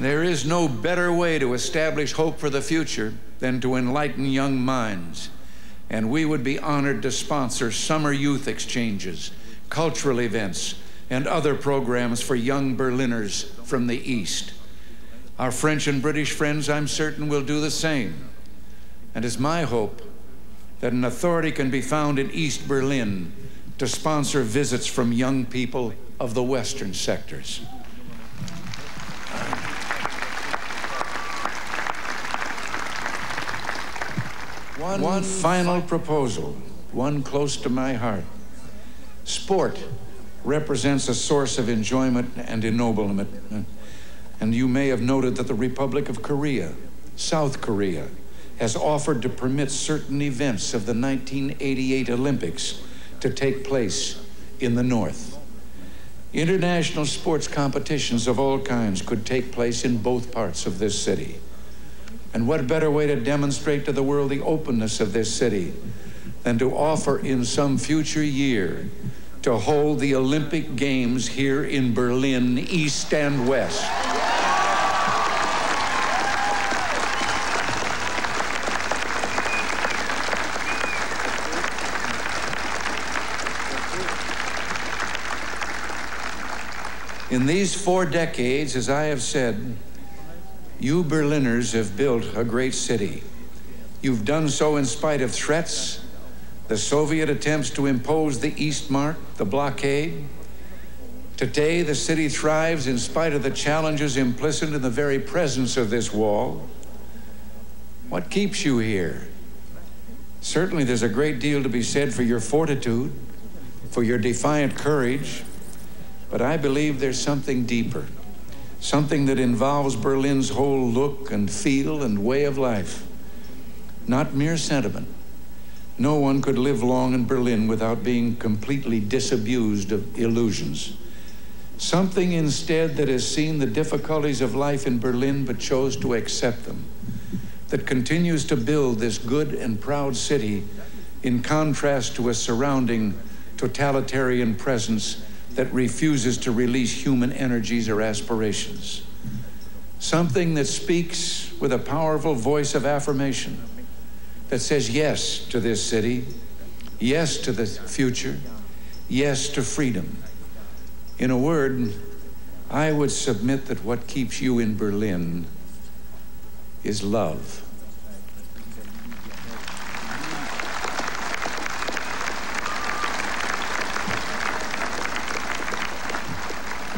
There is no better way to establish hope for the future than to enlighten young minds. And we would be honored to sponsor summer youth exchanges, cultural events, and other programs for young Berliners from the East. Our French and British friends, I'm certain, will do the same. And it's my hope that an authority can be found in East Berlin to sponsor visits from young people of the Western sectors. One final proposal, one close to my heart. Sport represents a source of enjoyment and ennoblement. And you may have noted that the Republic of Korea, South Korea, has offered to permit certain events of the 1988 Olympics to take place in the North. International sports competitions of all kinds could take place in both parts of this city. And what better way to demonstrate to the world the openness of this city than to offer in some future year to hold the Olympic Games here in Berlin, East and West. In these 4 decades, as I have said, you Berliners have built a great city. You've done so in spite of threats, the Soviet attempts to impose the Eastmark, the blockade. Today, the city thrives in spite of the challenges implicit in the very presence of this wall. What keeps you here? Certainly, there's a great deal to be said for your fortitude, for your defiant courage, but I believe there's something deeper. Something that involves Berlin's whole look and feel and way of life. Not mere sentiment. No one could live long in Berlin without being completely disabused of illusions. Something instead that has seen the difficulties of life in Berlin but chose to accept them. That continues to build this good and proud city in contrast to a surrounding totalitarian presence that refuses to release human energies or aspirations. Something that speaks with a powerful voice of affirmation, that says yes to this city, yes to the future, yes to freedom. In a word, I would submit that what keeps you in Berlin is love.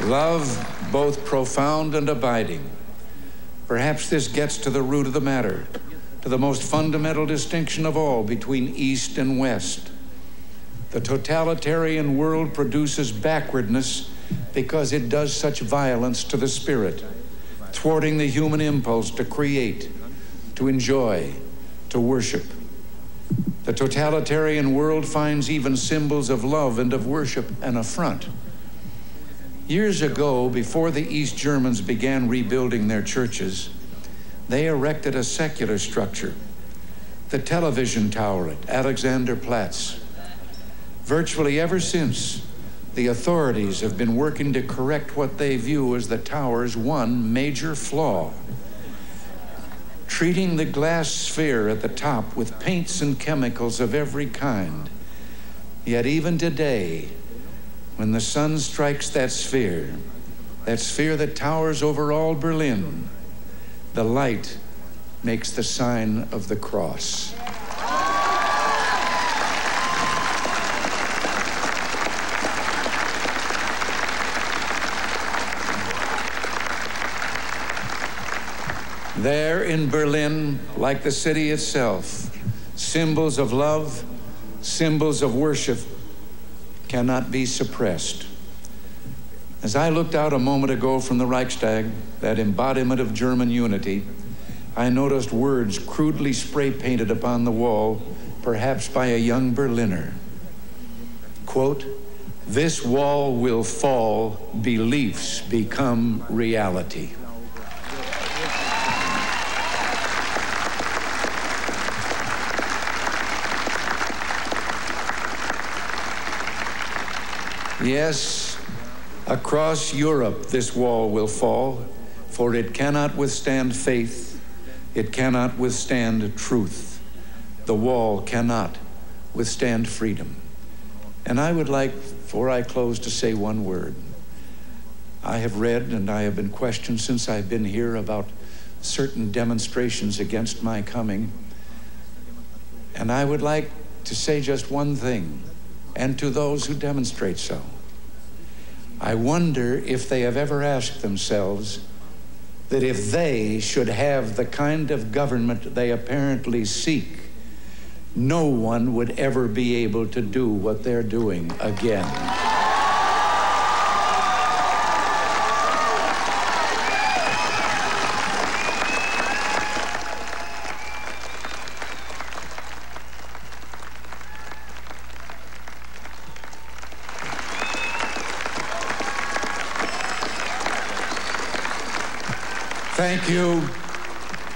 Love, both profound and abiding. Perhaps this gets to the root of the matter, to the most fundamental distinction of all between East and West. The totalitarian world produces backwardness because it does such violence to the spirit, thwarting the human impulse to create, to enjoy, to worship. The totalitarian world finds even symbols of love and of worship an affront. Years ago, before the East Germans began rebuilding their churches, they erected a secular structure, the television tower at Alexanderplatz. Virtually ever since, the authorities have been working to correct what they view as the tower's one major flaw, treating the glass sphere at the top with paints and chemicals of every kind. Yet even today, when the sun strikes that sphere that towers over all Berlin, the light makes the sign of the cross. There in Berlin, like the city itself, symbols of love, symbols of worship cannot be suppressed. As I looked out a moment ago from the Reichstag, that embodiment of German unity, I noticed words crudely spray-painted upon the wall, perhaps by a young Berliner. Quote, "This wall will fall, beliefs become reality." Yes, across Europe, this wall will fall, for it cannot withstand faith, it cannot withstand truth. The wall cannot withstand freedom. And I would like, before I close, to say one word. I have read and I have been questioned since I've been here about certain demonstrations against my coming. And I would like to say just one thing, and to those who demonstrate so. I wonder if they have ever asked themselves that if they should have the kind of government they apparently seek, no one would ever be able to do what they're doing again. Thank you,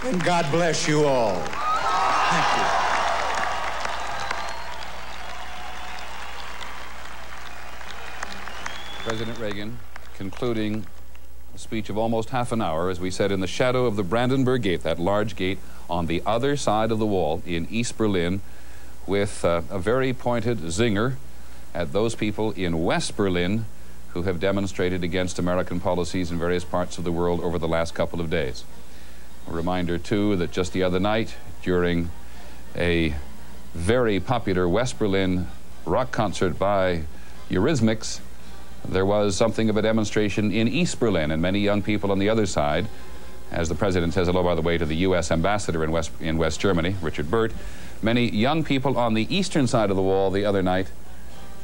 and God bless you all. Thank you. President Reagan concluding a speech of almost half an hour, as we said, in the shadow of the Brandenburg Gate, that large gate on the other side of the wall in East Berlin, with a very pointed zinger at those people in West Berlin who have demonstrated against American policies in various parts of the world over the last couple of days. A reminder, too, that just the other night, during a very popular West Berlin rock concert by Eurythmics, there was something of a demonstration in East Berlin, and many young people on the other side, as the President says hello, by the way, to the U.S. ambassador in West Germany, Richard Burt, many young people on the eastern side of the wall the other night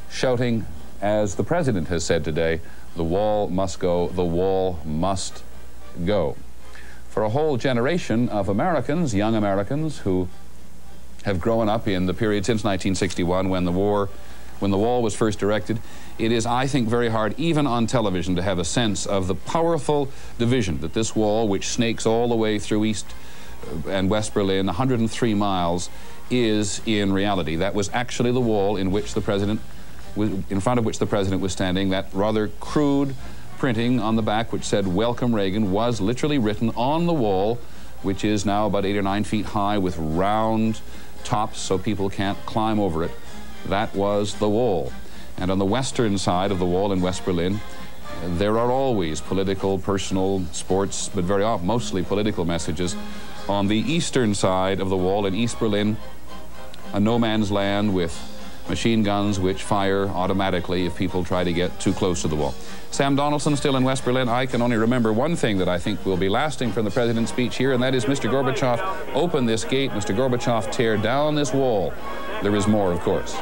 shouting, as the President has said today, the wall must go, the wall must go. For a whole generation of Americans, young Americans, who have grown up in the period since 1961 when the wall was first erected, it is, I think, very hard, even on television, to have a sense of the powerful division that this wall, which snakes all the way through East and West Berlin, 103 miles, is in reality. That was actually the wall in which the President, in front of which the President was standing. That rather crude printing on the back which said "Welcome Reagan" was literally written on the wall, which is now about 8 or 9 feet high with round tops so people can't climb over it. That was the wall. And on the western side of the wall in West Berlin, there are always political, personal, sports, but very often mostly political messages. On the eastern side of the wall in East Berlin, a no man's land with machine guns which fire automatically if people try to get too close to the wall. Sam Donaldson still in West Berlin. I can only remember one thing that I think will be lasting from the President's speech here, and that is Mr. Gorbachev, open this gate. Mr. Gorbachev, tear down this wall. There is more, of course.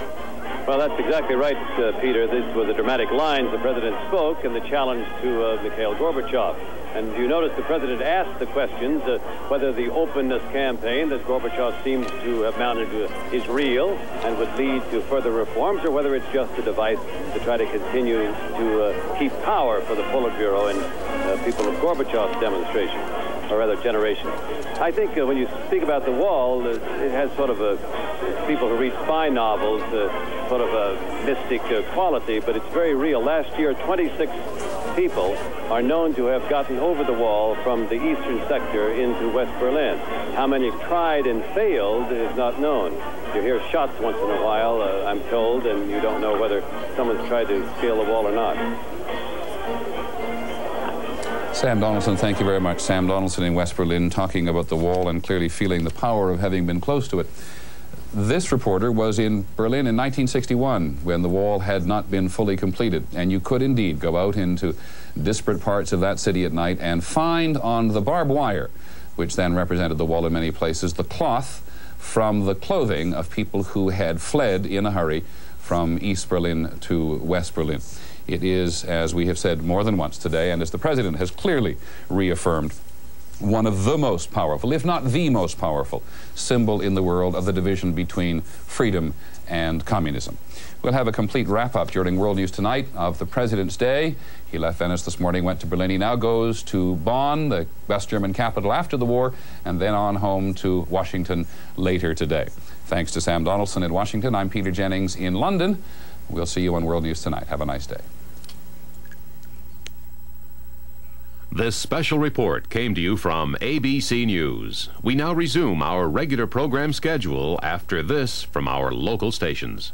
Well, that's exactly right, Peter. These were the dramatic lines the President spoke and the challenge to Mikhail Gorbachev. And you notice the President asked the questions whether the openness campaign that Gorbachev seems to have mounted is real and would lead to further reforms, or whether it's just a device to try to continue to keep power for the Politburo and people of Gorbachev's demonstration, or rather generation. I think when you speak about the wall, it has sort of a, people who read spy novels, sort of a mystic quality, but it's very real. Last year, 26 people are known to have gotten over the wall from the eastern sector into West Berlin. How many tried and failed is not known. You hear shots once in a while, I'm told, and you don't know whether someone's tried to scale the wall or not. Sam Donaldson, thank you very much. Sam Donaldson in West Berlin, talking about the wall and clearly feeling the power of having been close to it. This reporter was in Berlin in 1961 when the wall had not been fully completed, and you could indeed go out into disparate parts of that city at night and find on the barbed wire, which then represented the wall in many places, the cloth from the clothing of people who had fled in a hurry from East Berlin to West Berlin. It is, as we have said more than once today, and as the President has clearly reaffirmed, one of the most powerful, if not the most powerful, symbol in the world of the division between freedom and communism. We'll have a complete wrap-up during World News Tonight of the President's Day. He left Venice this morning, went to Berlin. He now goes to Bonn, the West German capital, after the war, and then on home to Washington later today. Thanks to Sam Donaldson in Washington. I'm Peter Jennings in London. We'll see you on World News Tonight. Have a nice day. This special report came to you from ABC News. We now resume our regular program schedule after this from our local stations.